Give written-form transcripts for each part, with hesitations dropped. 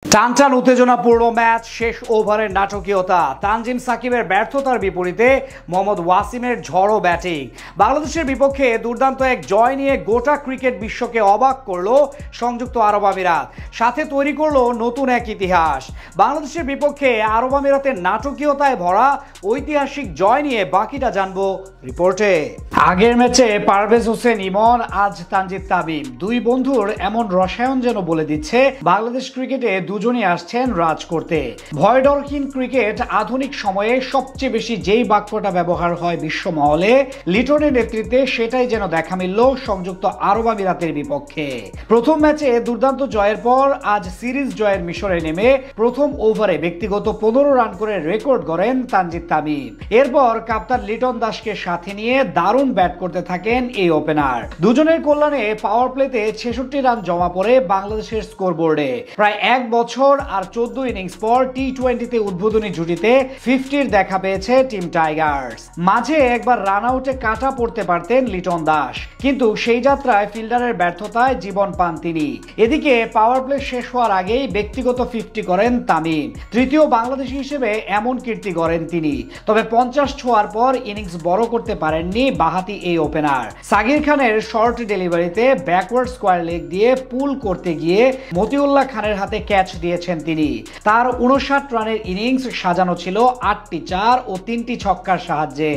টানটান উত্তেজনাপূর্ণ ম্যাচ, শেষ ওভারের নাটকীয়তা, তানজিম সাকিবের ব্যর্থতার বিপরীতে মোহাম্মদ ওয়াসিমের ঝড়ো ব্যাটিং। বাংলাদেশের বিপক্ষে দুর্দান্ত এক জয় নিয়ে গোটা ক্রিকেট বিশ্বকে অবাক করলো সংযুক্ত আরব আমিরাত, সাথে তৈরি করলো নতুন এক ইতিহাস। বাংলাদেশের বিপক্ষে আরব আমিরাতের নাটকীয়তায় ভরা ঐতিহাসিক জয় নিয়ে বাকিটা জানবো রিপোর্টে। আগের ম্যাচে পারভেজ হোসেন ইমন, আজ তানজিদ তামিম, দুই বন্ধুর এমন রসায়ন যেন বলে দিচ্ছে বাংলাদেশ ক্রিকেটে দুজনই আসছেন রাজ করতে। ভয় ডরহীন ক্রিকেট আধুনিক সময়ে সবচেয়ে বেশি যেই বাক্যটা ব্যবহার হয় বিশ্বমহলে, লিটনের নেতৃত্বে সেটাই যেন দেখা মিলল সংযুক্ত আরব আমিরাতের বিপক্ষে। প্রথম ম্যাচে দুর্দান্ত জয়ের পর আজ সিরিজ জয়ের মিশরে নেমে প্রথম ওভারে ব্যক্তিগত 15 রান করে রেকর্ড করেন তানজিদ তামিম। এরপর কাপ্তান লিটন দাসকে সাথে নিয়ে দারুণ ব্যাট করতে থাকেন এই ওপেনার। দুজনের কল্যাণে পাওয়ার প্লেতে 66 রান জমা পড়ে বাংলাদেশের স্কোরবোর্ডে। প্রায় এক বছর আর 14 ইনিংস পর টি-20তে উদ্বোধনী জুটিতে 50-র দেখা পেয়েছে টিম টাইগার্স। মাঝে একবার রান আউটে কাটা পড়তে পারতেন লিটন দাস, কিন্তু সেই যাত্রায় ফিল্ডারের ব্যর্থতায় জীবন পান তিনি। এদিকে পাওয়ার প্লে শেষ হওয়ার আগেই ব্যক্তিগত 50 করেন তামিম। তৃতীয় বাংলাদেশী হিসেবে এমন কীর্তি করেন তিনি। তবে 50 ছোঁয়ার পর ইনিংস বড় করতে পারেননি বাহাতি এই ওপেনার। সাগির খানের শর্ট ডেলিভারিতে ব্যাকওয়ার্ড স্কোয়ার লেগ দিয়ে পুল করতে গিয়ে মতিউল্লাহ খানের হাতে ক্যাচ দিয়েছেন তিনি। তার 59 রানের ইনিংস সাজানো ছিল 8টি 4 ও 3টি ছক্কার সাহায্যে।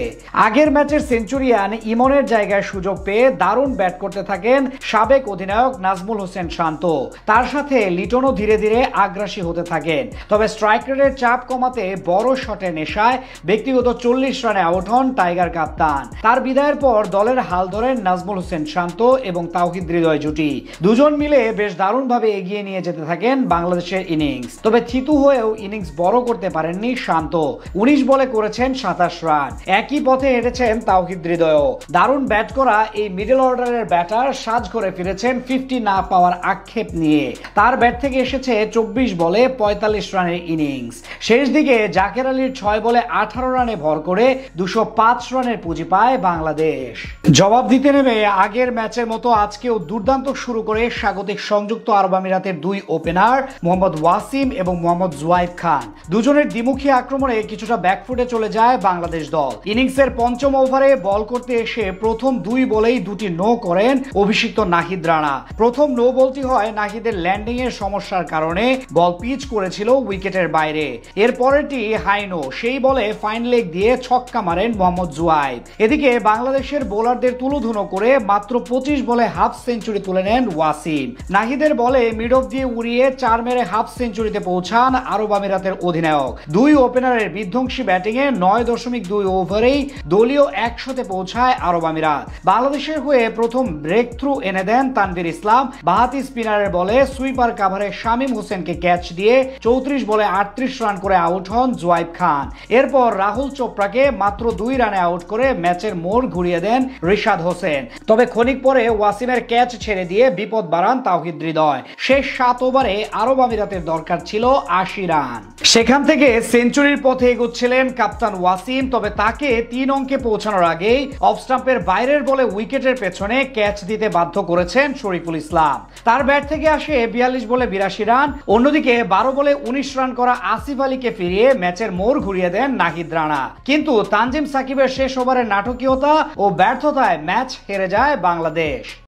আগের ম্যাচের সেঞ্চুরিয়ান ইমনের জায়গায় সুযোগ পেয়ে দারুণ ব্যাট করতে থাকেন সাবেক অধিনায়ক নাজমুল হোসেন শান্ত। তার সাথে লিটনও ধীরে ধীরে আগ্রাসী হতে থাকেন। তবে স্ট্রাইক রেটের চাপ কমাতে বড় শটের নেশায় ব্যক্তিগত 40 রানে আউট হন টাইগার কাপ্তান। তার বিদায়ের পর দলের হাল ধরেন নাজমুল হোসেন শান্ত এবং তাওহিদ হৃদয় জুটি। দুজন মিলে বেশ দারুণভাবে এগিয়ে নিয়ে যেতে থাকেন বাংলাদেশের ইনিংস। তবে থিতু হয়েও ইনিংস বড় করতে পারেননি শান্ত। 19 বলে করেছেন 27 রান। একই পথে হেঁটেছেন তাওহিদ হৃদয়ও। দারুণ ব্যাট করা এই মিডল অর্ডারের ব্যাটার সাজ করে ফিরেছেন 50 না পাওয়ার আক্ষেপ নিয়ে। তার ব্যাট থেকে এসেছে 24 বলে 45 রানের ইনিংস। শেষ দিকে জাকের আলীর 6 বলে 18 রানে ভর করে 205 রানের পুঁজি পায় বাংলাদেশ। জবাব দিতে নেমে আগের ম্যাচের মতো আজকেও দুর্দান্ত শুরু করে স্বাগতিক সংযুক্ত আরব আমিরাতের দুই ওপেনার মোহাম্মদ ওয়াসিম এবং মোহাম্মদ জুয়াইদ খান। দুজনের দ্বিমুখী আক্রমণে কিছুটা ব্যাকফুটে চলে যায় বাংলাদেশ দল। ইনিংসের পঞ্চম ওভারে বল করতে এসে প্রথম 2 বলেই 2টি নো করেন অভিষিক্ত নাহিদ রানা। প্রথম নো বলটি হয় নাহিদের ল্যান্ডিং এর সমস্যার কারণে, বল পিচ করেছিল উইকেটের বাইরে। এর পরেরটি হাই নো, সেই বলে ফাইন লেগ দিয়ে ছক্কা মারেন মোহাম্মদ জুয়াইদ। এদিকে বাংলাদেশের বোলারদের তুলোধুনো করে মাত্র 25 বলে হাফ সেঞ্চুরি তুলে নেন ওয়াসিম। নাহিদের বলে মিড অফ দিয়ে উড়িয়ে 4 মেরে হাফ সেঞ্চুরিতে পৌঁছান আরব আমিরাতের অধিনায়ক। দুই ওপেনারের বিধ্বংসী ব্যাটিংয়ে 9.2 ওভারেই দলীয় 100-তে পৌঁছায় আরব আমিরাত। বাংলাদেশের হয়ে প্রথম ব্রেক থ্রু এনে দেন তানভীর ইসলাম। বাহাতি স্পিনারের বলে সুইপার কাভারে শামীম হোসেনকে ক্যাচ দিয়ে 34 বলে 38 রান করে আউট হন জুয়াইদ খান। এরপর রাহুল চোপড়াকে মাত্র 2 রানে আউট করে ম্যাচের মোড় ঘুরিয়ে দেন রিশাদ হোসেন। তবে ক্ষণিক পরে ওয়াসিমের ক্যাচ ছেড়ে দিয়ে বিপদ বাড়ান তাওহিদ হৃদয়। শেষ 7 ওভারে আরব আমিরাতের দরকার ছিল 80 রান। সেখান থেকে সেঞ্চুরির পথে এগোচ্ছিলেন কাপ্তান ওয়াসিম। তবে তাকে 3 অঙ্কে পৌঁছানোর আগেই অফ স্টাম্পের বাইরের বলে উইকেটের পেছনে ক্যাচ দিতে বাধ্য করেছেন শরীফুল ইসলাম। তার ব্যাট থেকে আসে 42 বলে 82 রান। অন্যদিকে 12 বলে 19 রান করা আসিফ আলীকে ফিরিয়ে ম্যাচের মোড় ঘুরিয়ে দেন নাহিদ রানা। কিন্তু তানজিম সাকিবের শেষ ওভারের নাটকীয়তা ও ব্যর্থতায় ম্যাচ হেরে যায় বাংলাদেশ।